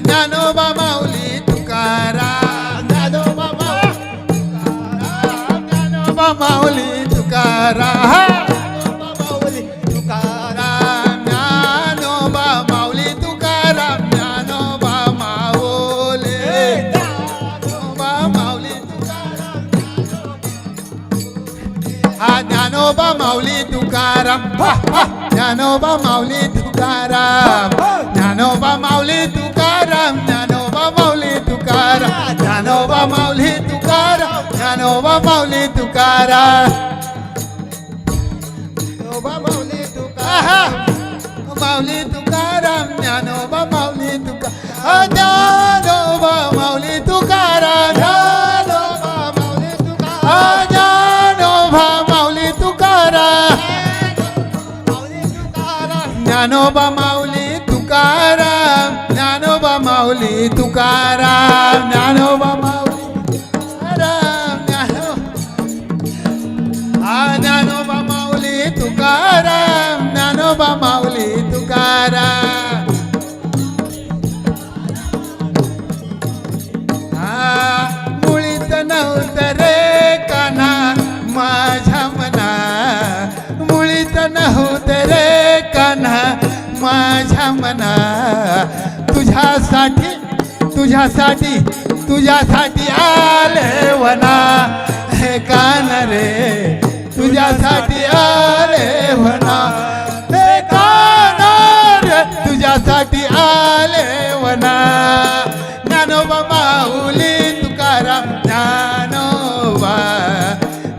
ज्ञानोबा माऊली तुकाराम ज्ञानोबा माऊली तुकाराम ज्ञानोबा माऊली तुकाराम ज्ञानोबा माऊली ज्ञानोबा माऊली हा ज्ञानोबा माऊली तुकाराम हा, हा, ज्ञानोबा माऊली तुकाराम ज्ञानोबा माऊली तुकाराम ज्ञानोबा माऊली तुकाराम ज्ञानोबा माऊली तुकाराम ज्ञानोबा माऊली तुकाराम ज्ञानोबा माऊली तुकाराम माऊली तुकाराम ज्ञानोबा माऊली तुकाराम ज्ञानोबा माऊली तुकाराम ज्ञानोबा माऊली तुकाराम ज्ञानोबा माऊली तुकाराम ज्ञानोबा माऊली तुकाराम ज्ञानोबा माऊली ज्ञानोबा माऊली तुकाराम ज्ञानोबा माऊली तुकाराम मुळीत नव्हतं रे कान्हा वंदना तुझ्यासाठी तुझ्यासाठी तुझ्यासाठी आले वना हे कान रे तुझ्यासाठी आले वना हे कान रे तुझ्यासाठी आले वना ज्ञानोबा माऊली तुकाराम ज्ञानोबा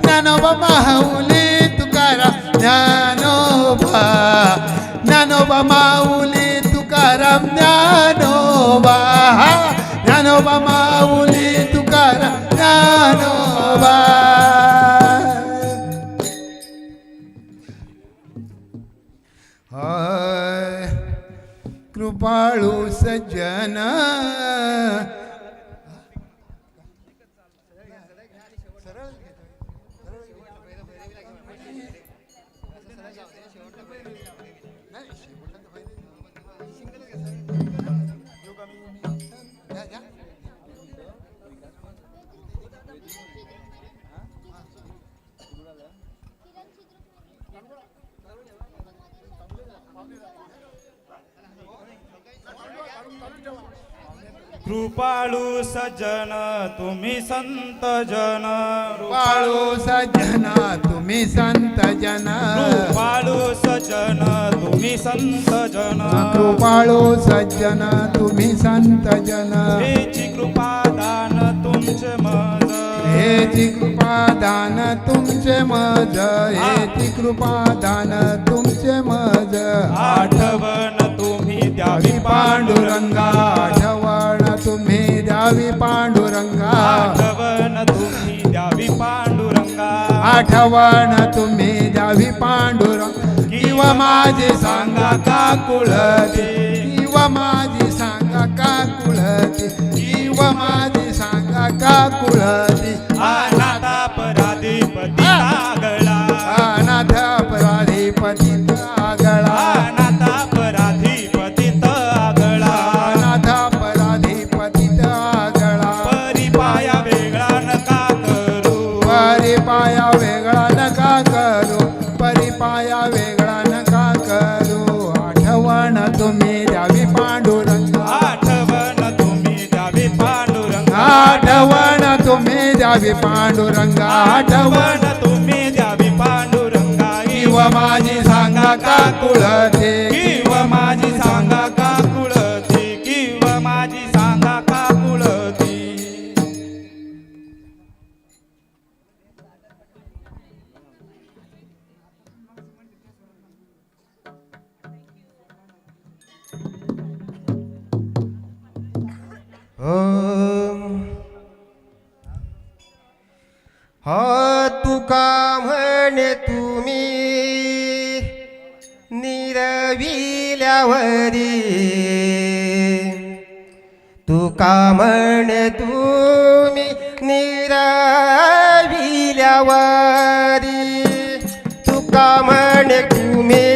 ज्ञानोबा माऊली तुकाराम ज्ञानोबा ज्ञानोबा माऊली तुकाराम ज्ञानोबा ज्ञानोबा माऊली तुकाराम ज्ञानोबा हाय कृपाळू सज्जन कृपाळू सज्जन तुम्ही संत जन कृपाळू सज्जन तुम्ही संत जन कृपाळू सज्जन तुम्ही संत जन कृपाळू सज्जन तुम्ही संत जन हेची कृपा दान तुमचे मज हेची कृपा दान तुमचे मज हेची कृपा दान तुमचे मज आठवण तुम्ही द्यावी पांडुरंगा आठवण तुम्ही द्यावी पांडुरंगा आठवण तुम्ही द्यावी पांडुरंगा आठवण तुम्ही द्यावी पांडुरंग किंवा माझे सांगा का कुळते किंवा माझी सांगा का कुळते किंवा माझी सांगा का कुळते अनाथ अपराधीपती आगळा अनाथ अपराधीपती आगळा अनाथ अपराधीपती आगळा अनाथ अपराधीपती आगळा परिपाया वेगळा नका करू परिपाया वेगळा नका करू परिपाया वेगळा नका करू आठवण तुम्ही द्यावी पांडुरंगा आठवण तुम्ही द्यावी पांडुरंगा आठवण तुम्ही द्यावी पांडुरंगा आठवण आठवण तुम्ही द्यावी पांडुरंगा किंवा माझी सांगा का कुळते किंवा माझी सांगा का कुळती किंवा माझी सांगा का कुळती हा तुका म्हणे तुम्ही निरविल्यावरी तुका म्हणे तुम्ही निरविल्यावरी तुका म्हणे तुम्ही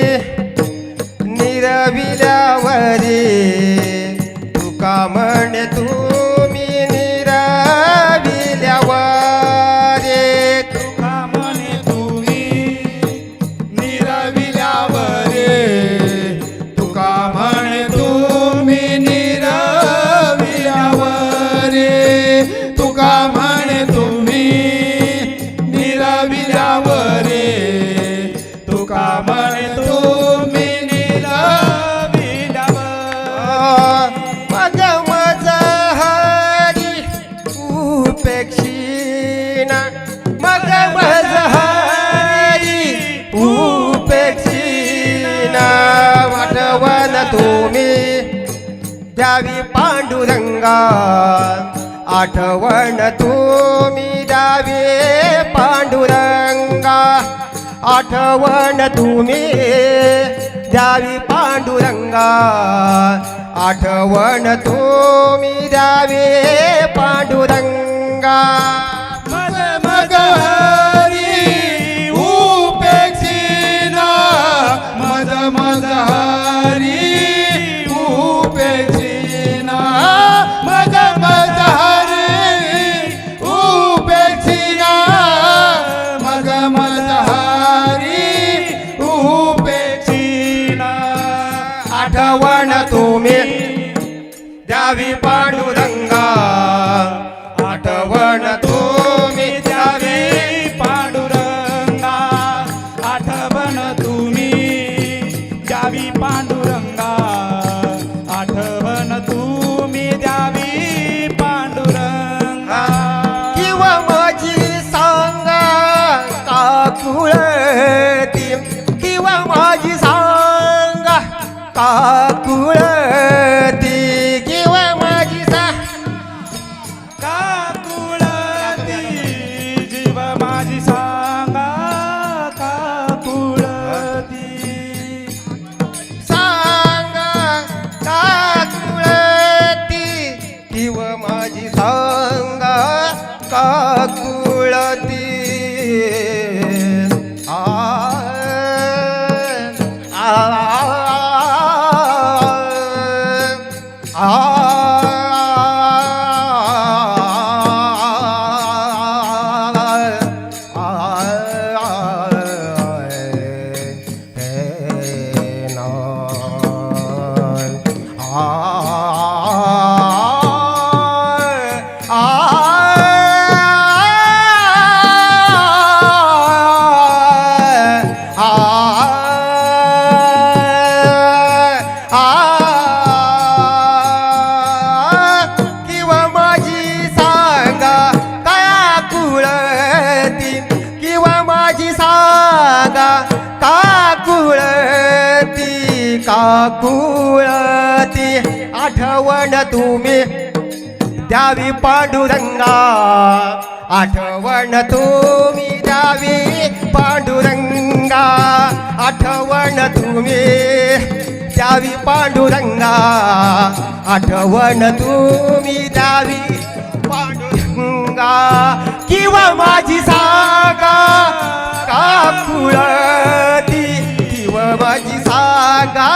निरविल्यावरी तुका म्हणे तुम्ही निरविल्यावरी तुका म्हणे तुम्ही निरविल्यावरे तुका म्हणे तुम्ही निरविल्यावरे तुका म्हणे तुम्ही निरविल्यावरे तुका म्हणे तुम्ही निरविल्यावर मग मज हरी उपेक्षिना मग मज हरी उपेक्षिना आठवण तुम्ही द्यावी पांडुरंगा आठवण तुम्ही द्यावी पांडुरंगा आठवण तुम्ही द्यावी पांडुरंगा आठवण तुम्ही द्यावी पांडुरंगा मग मग हरी उपेक्षिना मज मज हरी उपेक्षिना मज मज हरी उपेक्षिना मग मज हरी उपेक्षिना आठवण पांडुरंगा आठवण तुम्ही द्यावी पांडुरंगा आठवण तुम्ही द्यावी पांडुरंगा आठवण तुम्ही द्यावी पांडुरंगा किंवा माझी सांगा काकुळती किंवा माझी सांगा काकुळती किंवा माझी काकुळती जीव माझी सांगा काकुळती सांगा काकुळती किंवा माझी सांगा काकुळती आ आ किंवा माझी सांगा काकुळती किंवा माझी सांगा काकुळती काकुळती आठवण तुम्ही द्यावी पांडुरंगा आठवण तुम्ही द्यावी पांडुरंगा आठवण तुम्ही द्यावी पांडुरंगा आठवण तुम्ही द्यावी पांडुरंगा किंवा माझी सांगा काकुळती किंवा माझी सांगा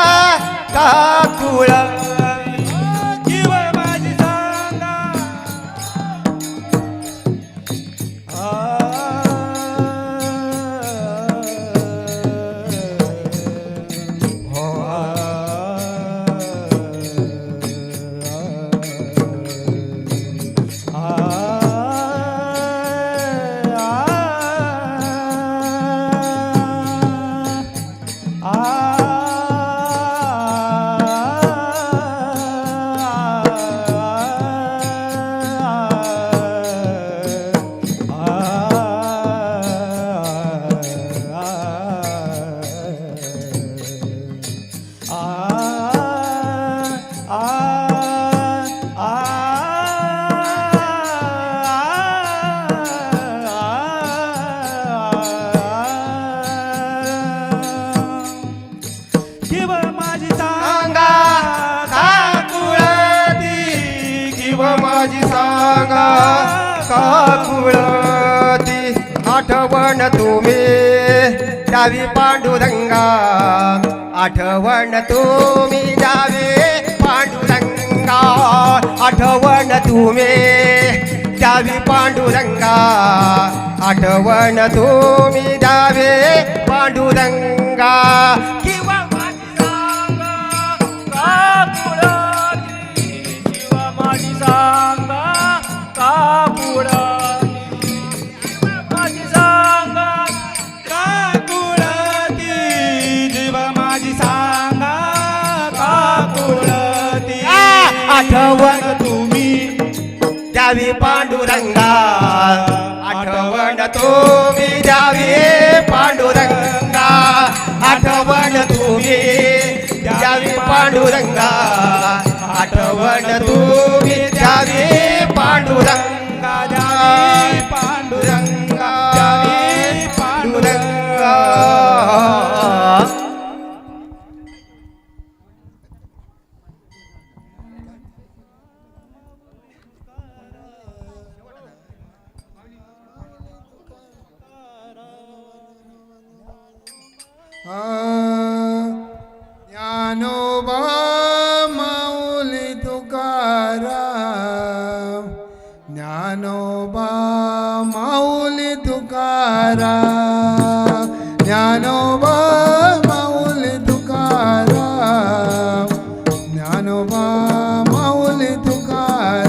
काकुळती जीव माझी सांगा जीव माझी सांगा काकुळती किंवा माझी सांगा काकुळती आठवण तुम्ही द्यावी पांडुरंगा आठवण तुम्ही द्यावी पांडुरंगा आठवण तुम्ही द्यावी पांडुरंगा आठवण तुम्ही द्यावी पांडुरंगा किंवा माझी सांगा काकुळती किंवा माझी सांगा काकुळती माझी सांगा काकुळती जीव माझी सांगा काकुळती आठवण तुम्ही द्यावी पांडुरंगा आठवण तुम्ही द्यावी पांडुरंगा आठवण तुम्ही द्यावी पांडुरंगा आठवण तुम्ही द्यावी पांडुरंगा द्यावी पांडुरंगा द्यावी पांडुरंगा ज्ञानोबा माऊली तुकाराम ज्ञानोबा माऊली तुकाराम ज्ञानोबा माऊली तुकाराम ज्ञानोबा माऊली तुकाराम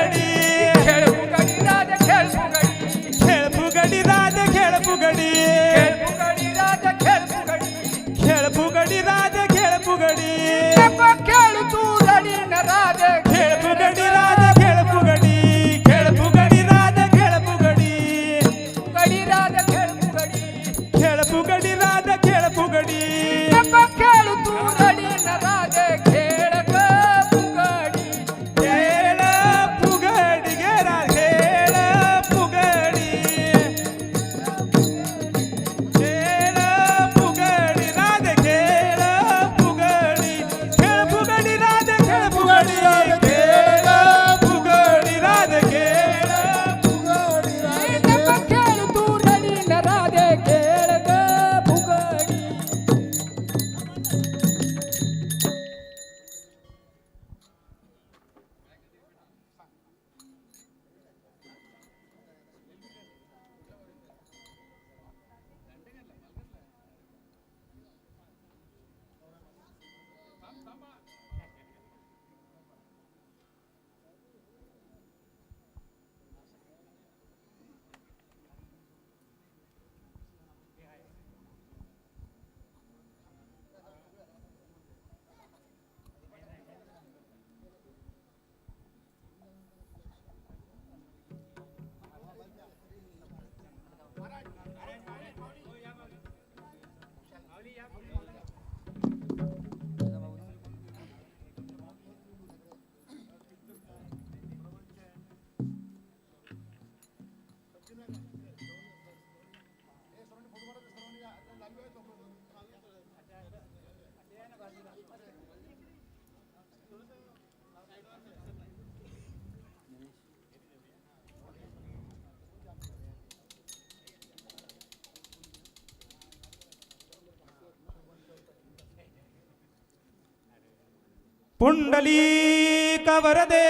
पुंडलिक वरदे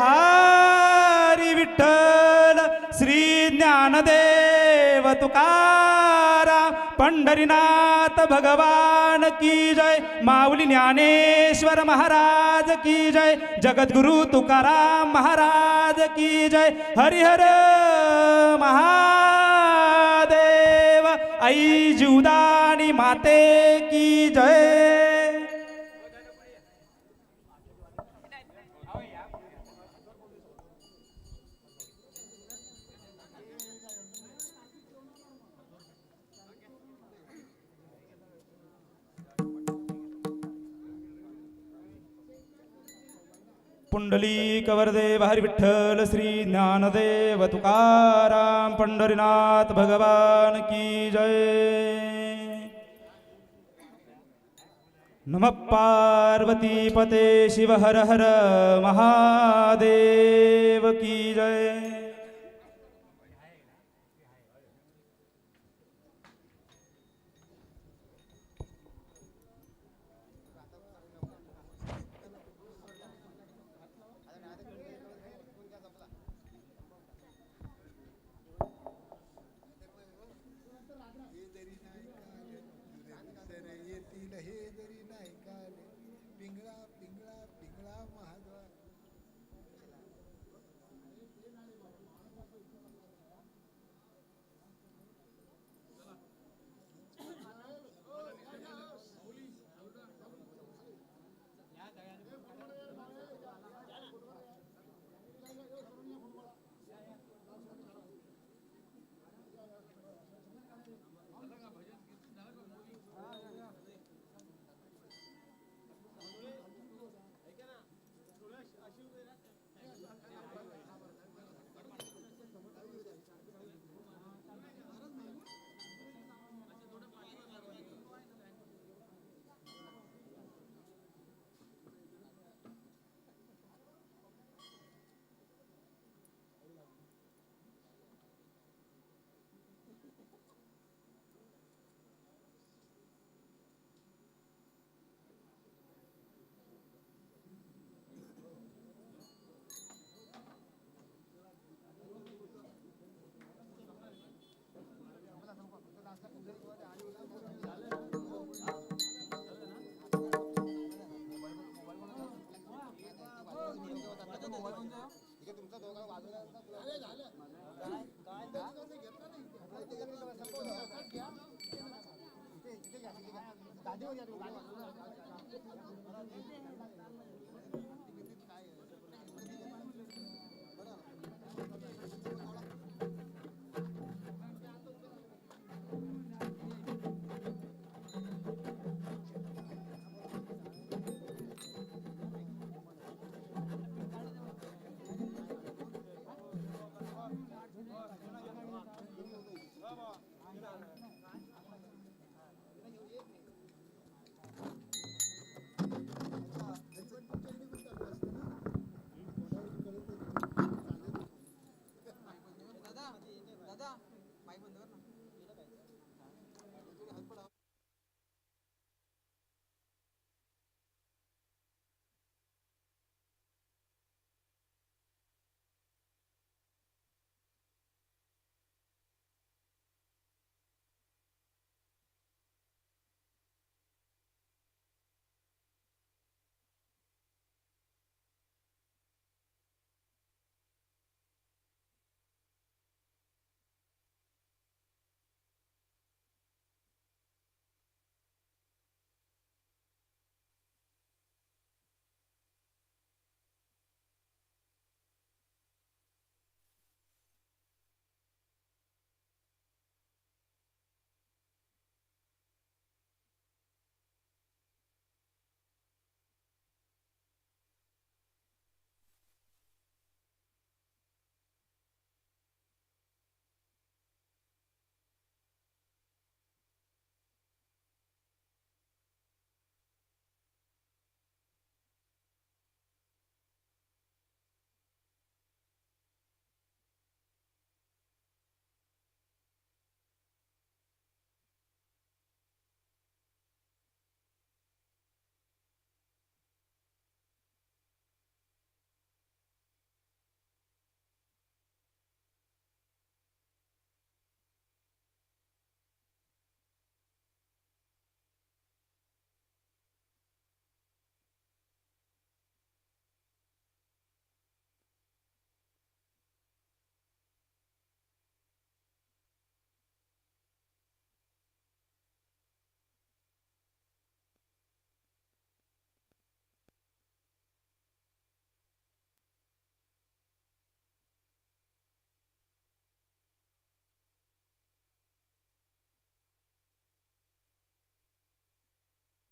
हरी विठ्ठल श्री ज्ञानदेव तुकाराम पंढरीनाथ भगवान की जय माऊली ज्ञानेश्वर महाराज की जय जगद्गुरु तुकाराम महाराज की जय हरिहर महादेव आई जीवदानी माते की जय. पुंडलिक वरदेव हरी विठ्ठल श्री ज्ञानदेव तुकाराम पंढरीनाथ भगवान की जय. नमः पार्वती पते शिव हर हर महादेव की जय. येतील हे जरी नाही काले पिंगळा पिंगळा पिंगळा महाद्वार. घ्या